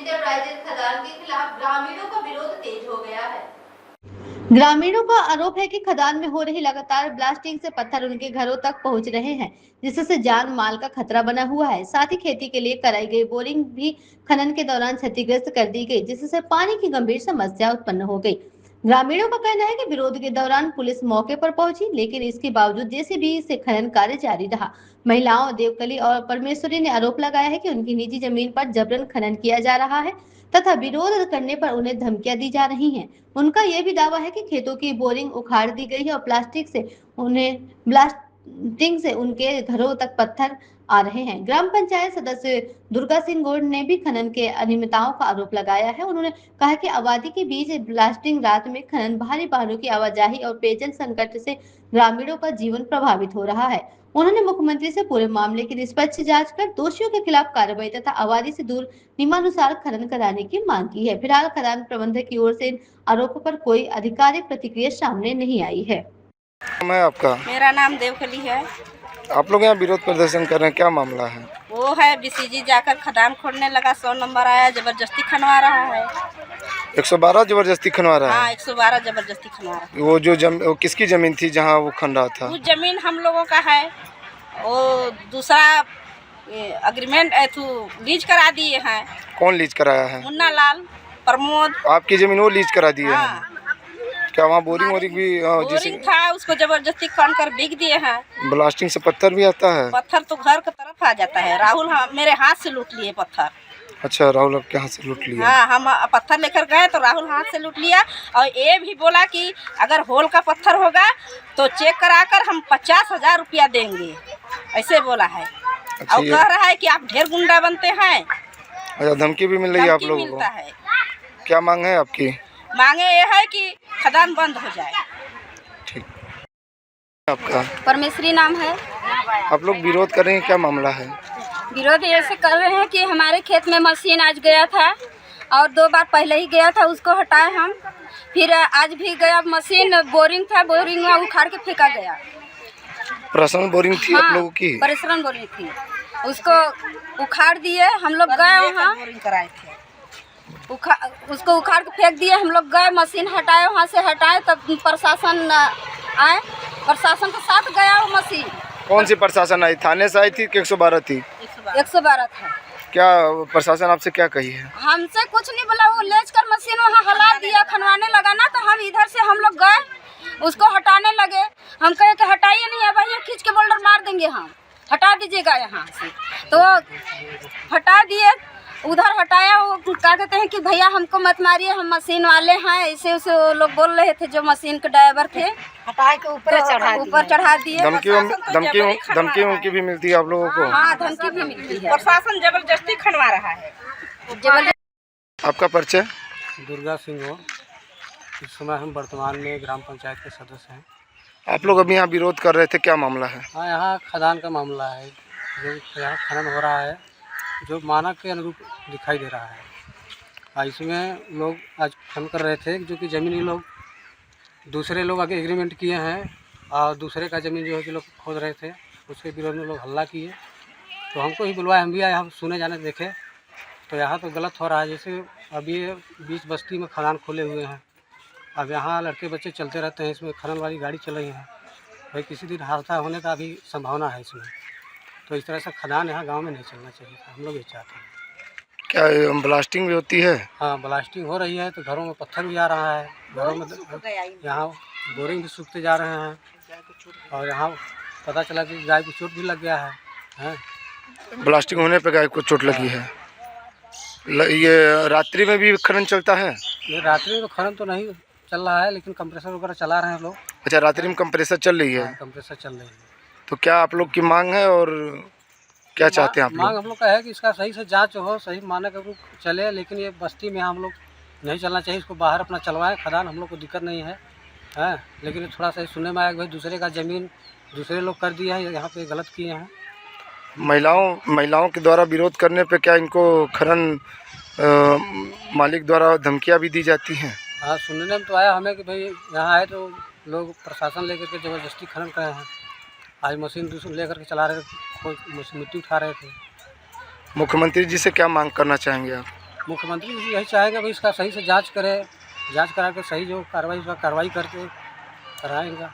Enterprises खदान के खिलाफ ग्रामीणों का विरोध तेज हो गया है। ग्रामीणों का आरोप है कि खदान में हो रही लगातार ब्लास्टिंग से पत्थर उनके घरों तक पहुंच रहे हैं, जिससे जान माल का खतरा बना हुआ है। साथ ही खेती के लिए कराई गई बोरिंग भी खनन के दौरान क्षतिग्रस्त कर दी गई, जिससे पानी की गंभीर समस्या उत्पन्न हो गई। ग्रामीणों का कहना है कि विरोध के दौरान पुलिस मौके पर पहुंची, लेकिन इसके बावजूद जेसीबी से खनन कार्य जारी रहा। महिलाओं देवकली और परमेश्वरी ने आरोप लगाया है कि उनकी निजी जमीन पर जबरन खनन किया जा रहा है तथा विरोध करने पर उन्हें धमकियां दी जा रही हैं। उनका यह भी दावा है कि खेतों की बोरिंग उखाड़ दी गई है और ब्लास्टिंग से उनके घरों तक पत्थर आ रहे हैं। ग्राम पंचायत सदस्य दुर्गा सिंह गौड़ ने भी खनन के अनियमितताओं का आरोप लगाया है। उन्होंने कहा कि आबादी के बीच ब्लास्टिंग, रात में खनन, भारी वाहनों की आवाजाही और पेयजल संकट से ग्रामीणों का जीवन प्रभावित हो रहा है। उन्होंने मुख्यमंत्री से पूरे मामले की निष्पक्ष जांच कर दोषियों के खिलाफ कार्रवाई तथा आबादी से दूर नियमानुसार खनन कराने की मांग की है। फिलहाल खदान प्रबंधक की ओर से इन आरोपों पर कोई आधिकारिक प्रतिक्रिया सामने नहीं आई है। मैं आपका मेरा नाम देवकली है। आप लोग यहाँ विरोध प्रदर्शन कर रहे हैं, क्या मामला है? वो है बीसीजी जाकर खदान खोदने लगा, 100 नंबर आया, जबरदस्ती खनवा रहा है। 112 जबरदस्ती खनवा रहा है? हाँ, 112 जबरदस्ती खनवा रहा है। वो किसकी जमीन थी जहाँ वो खन रहा था? वो जमीन हम लोगों का है। वो दूसरा अग्रीमेंट लीज करा दिए हैं। कौन लीज कराया है? मुन्ना लाल, प्रमोद। आपकी जमीन वो लीज करा दिए हाँ। हैं? क्या वहाँ बोरिंग भी बोरिंग था, उसको जबरदस्ती खन कर बिक दिए हैं। ब्लास्टिंग से पत्थर भी आता है? पत्थर तो घर की तरफ आ जाता है। राहुल मेरे हाथ से लूट लिए पत्थर। अच्छा, राहुल आपके हाथ से लूट लिया? हाँ, हम पत्थर लेकर गए तो राहुल हाथ से लूट लिया और ये भी बोला कि अगर होल का पत्थर होगा तो चेक कराकर हम 50,000 रुपया देंगे, ऐसे बोला है। अच्छा, और कह रहा है कि आप ढेर गुंडा बनते हैं। अच्छा, धमकी भी मिल रही है आप लोगों को? है। क्या मांग है आपकी? मांगे ये है कि खदान बंद हो जाए। ठीक। आपका? परमेश्वरी नाम है। आप लोग विरोध कर रहे हैं, क्या मामला है? विरोध ऐसे कर रहे हैं कि हमारे खेत में मशीन आज गया था और 2 बार पहले ही गया था, उसको हटाए हम। फिर आज भी गया मशीन, बोरिंग था, बोरिंग में उखाड़ के फेंका गया। पर्सनल बोरिंग थी? हाँ, आप लोगों की पर्सनल बोरिंग थी, उसको उखाड़ दिए। हम लोग गए वहाँ, बोरिंग कराए थे, उसको उखाड़ के फेंक दिए। हम लोग गए, मशीन हटाए, वहाँ से हटाए, तब प्रशासन आए, प्रशासन के साथ गया वो मशीन। कौन सी प्रशासन आई? थाने से आई थी कि 112 थी? 112 था। क्या प्रशासन आपसे क्या कही है? हमसे कुछ नहीं बोला, वो लेज कर मशीन वहाँ हला दिया, खनवाने लगा ना, तो हम इधर से हम लोग गए, उसको हटाने लगे। हम कहे कि हटाइए नहीं है भैया, खींच के बोल्डर मार देंगे, हम हटा दीजिएगा यहाँ से। तो हटा दिए, उधर हटाया। वो क्या कहते हैं कि भैया हमको मत मारिए, हम मशीन वाले हैं, ऐसे उसे वो लोग बोल रहे थे जो मशीन के ड्राइवर थे। हटा के ऊपर चढ़ा दिए। धमकी भी मिलती है आप लोगों को? हाँ, धमकी भी मिलती है। प्रशासन जबरदस्ती खनवा रहा है। आपका परिचय? दुर्गा सिंह हो। इस समय हम वर्तमान में ग्राम पंचायत के सदस्य हैं। आप लोग अभी यहाँ विरोध कर रहे थे, क्या मामला है? हाँ, यहाँ खदान का मामला है, जो यहाँ खनन हो रहा है, जो मानक के अनुरूप दिखाई दे रहा है। इसमें लोग आज खनन कर रहे थे, जो कि ज़मीन लोग दूसरे लोग आगे एग्रीमेंट किए हैं और दूसरे का ज़मीन जो है कि लोग खोद रहे थे, उसके विरोध में लोग हल्ला किए। तो हमको ही बुलवाए, हम भी आए, हम सुने जाने देखे तो यहाँ तो गलत हो रहा है। जैसे अभी बीच बस्ती में खदान खोले हुए हैं, अब यहाँ लड़के बच्चे चलते रहते हैं, इसमें खनन वाली गाड़ी चल रही है, भाई किसी दिन हादसा होने का भी संभावना है इसमें। तो इस तरह से खदान यहाँ गांव में नहीं चलना चाहिए था, हम लोग ये चाहते हैं। क्या ब्लास्टिंग भी होती है? हाँ, ब्लास्टिंग हो रही है, तो घरों में पत्थर भी आ रहा है, घरों में यहाँ बोरिंग भी सूखते जा रहे हैं, और यहाँ पता चला कि गाय को चोट भी लग गया है। ब्लास्टिंग होने पे गाय को चोट लगी है। ये रात्रि में भी खनन चलता है? ये रात्रि में तो खनन तो नहीं चल रहा है, लेकिन कंप्रेसर वगैरह चला रहे हैं लोग। अच्छा, रात्रि में कंप्रेसर चल रही है? कंप्रेसर चल रही है। तो क्या आप लोग की मांग है और क्या चाहते हैं आप लोग? मांग हम लोग का है कि इसका सही से जांच हो, सही मानक रूप चले, लेकिन ये बस्ती में हम लोग नहीं चलना चाहिए, इसको बाहर अपना चलवाएं। खदान हम लोग को दिक्कत नहीं है, लेकिन थोड़ा सा सुनने में आया कि भाई दूसरे का ज़मीन दूसरे लोग कर दिया है, यहाँ पे गलत किए हैं। महिलाओं के द्वारा विरोध करने पे क्या इनको खनन मालिक द्वारा धमकियाँ भी दी जाती हैं? हाँ, सुनने में तो आया हमें कि भाई यहाँ आए तो लोग प्रशासन लेकर के ज़बरदस्ती खनन कर रहे हैं। आज मशीन दूसरी लेकर के चला रहे थे, मिट्टी उठा रहे थे। मुख्यमंत्री जी से क्या मांग करना चाहेंगे आप? मुख्यमंत्री जी यही चाहेंगे भाई इसका सही से जांच करे, जांच करा के सही जो कार्रवाई उसका कार्रवाई करके कराएंगा।